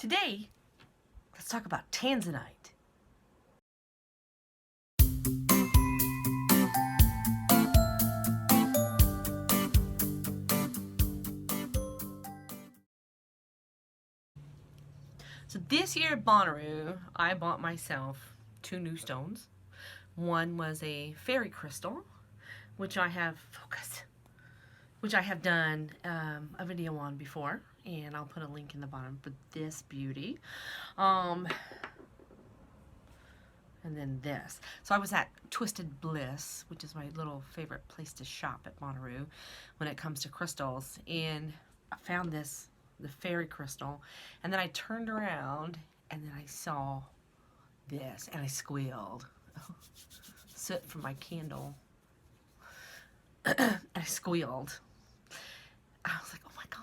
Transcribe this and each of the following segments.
Today, let's talk about Tanzanite. So this year at Bonnaroo, I bought myself 2 new stones. One was a fairy crystal, which I have done a video on before, and I'll put a link in the bottom for this beauty. And then this. So I was at Twisted Bliss, which is my little favorite place to shop at Bonnaroo when it comes to crystals, and I found this, the fairy crystal, and then I turned around and then I saw this and I squealed. Soot from my candle. I squealed. I was like, oh my god,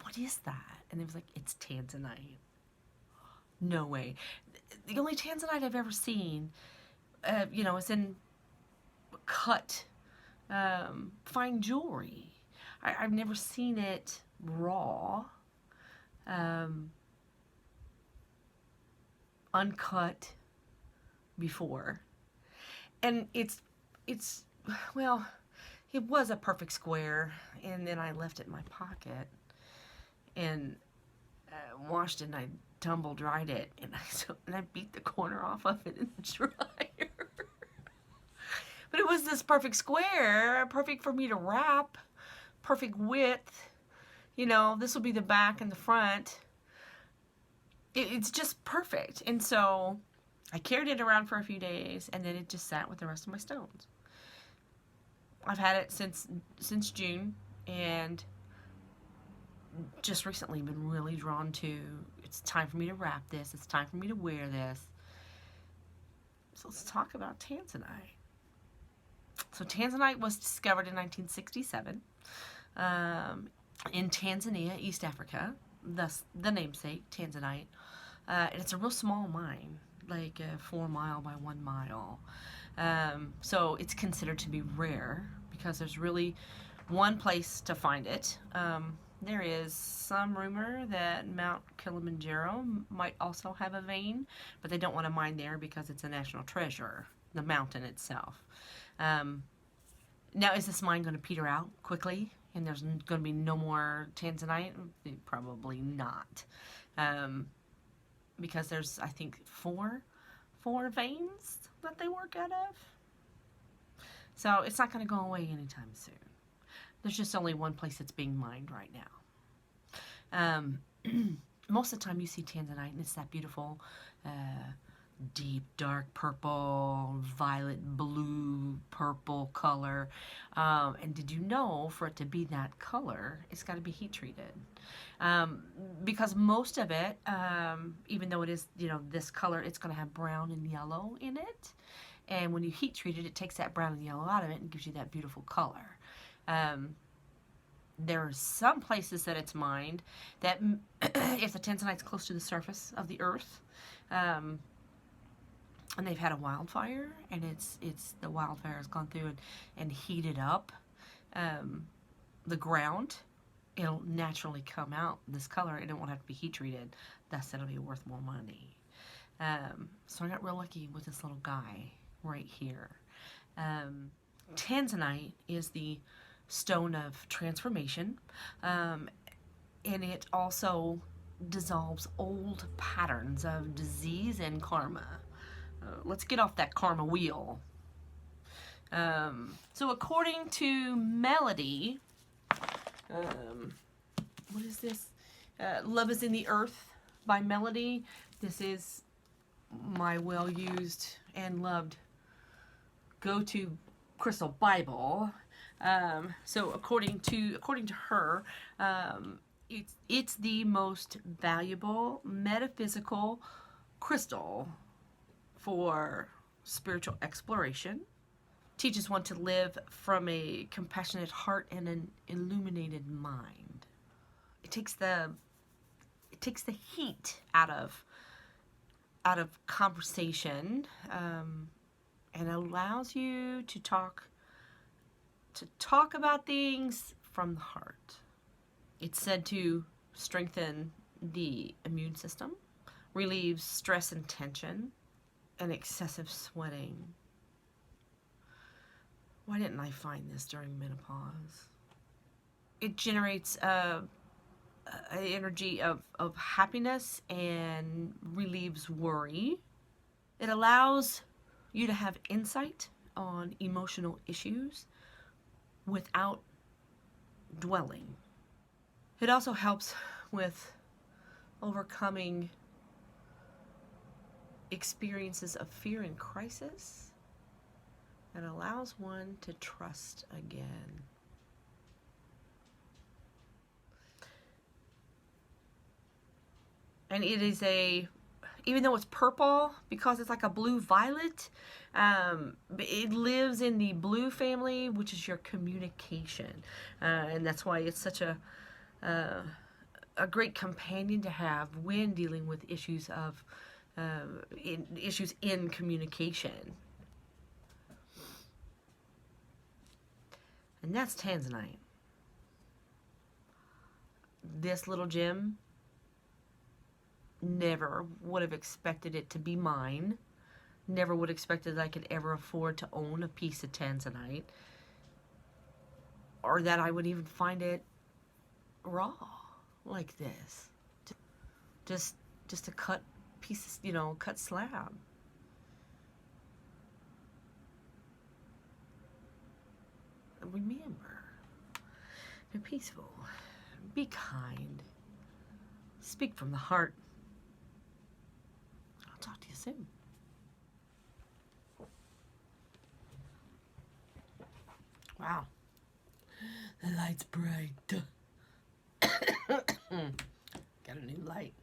what is that? And it was like, it's Tanzanite. No way. The only Tanzanite I've ever seen, is in cut fine jewelry. I've never seen it raw, uncut before. And it's well, it was a perfect square, and then I left it in my pocket and washed it, and I tumble dried it, and I beat the corner off of it in the dryer. But it was this perfect square, perfect for me to wrap, perfect width. You know, this will be the back and the front. It's just perfect. And so I carried it around for a few days, and then it just sat with the rest of my stones. I've had it since June, and just recently been really drawn to, it's time for me to wrap this, it's time for me to wear this. So let's talk about Tanzanite. So Tanzanite was discovered in 1967 in Tanzania, East Africa, thus the namesake, Tanzanite. And it's a real small mine, like 4 mile by 1 mile. So it's considered to be rare because there's really one place to find it. There is some rumor that Mount Kilimanjaro might also have a vein, but they don't want to mine there because it's a national treasure, the mountain itself. Now, is this mine going to peter out quickly and there's going to be no more Tanzanite? Probably not. Because there's, I think, four veins that they work out of. So it's not going to go away anytime soon. There's just only one place that's being mined right now. Most of the time you see Tanzanite, and it's that beautiful, deep, dark purple, violet, blue, purple color. And did you know, for it to be that color, it's got to be heat treated? Because most of it, even though it is, this color, it's going to have brown and yellow in it. And when you heat treat it, it takes that brown and yellow out of it and gives you that beautiful color. There are some places that it's mined that if the Tanzanite's close to the surface of the earth, and they've had a wildfire, and the wildfire has gone through and heated up the ground, it'll naturally come out this color, and it won't have to be heat treated. Thus, it'll be worth more money. So I got real lucky with this little guy right here. Tanzanite is the stone of transformation, and it also dissolves old patterns of disease and karma. Let's get off that karma wheel. So according to Melody, what is this? Love is in the Earth by Melody. This is my well-used and loved go-to crystal Bible. So according to her, it's the most valuable metaphysical crystal for spiritual exploration. Teaches one to live from a compassionate heart and an illuminated mind. It takes the heat out of conversation, and allows you to talk about things from the heart. It's said to strengthen the immune system, relieves stress and tension, and excessive sweating. Why didn't I find this during menopause? It generates an energy of happiness and relieves worry. It allows you to have insight on emotional issues without dwelling. It also helps with overcoming experiences of fear and crisis, and allows one to trust again. And it is even though it's purple, because it's like a blue violet, it lives in the blue family, which is your communication. And that's why it's such a great companion to have when dealing with issues of issues in communication. And that's Tanzanite. This little gem, never would have expected it to be mine. Never would have expected that I could ever afford to own a piece of Tanzanite, or that I would even find it raw like this. Just a cut piece, cut slab. Remember, be peaceful, be kind, speak from the heart. I'll talk to you soon. Wow, the light's bright. Got a new light.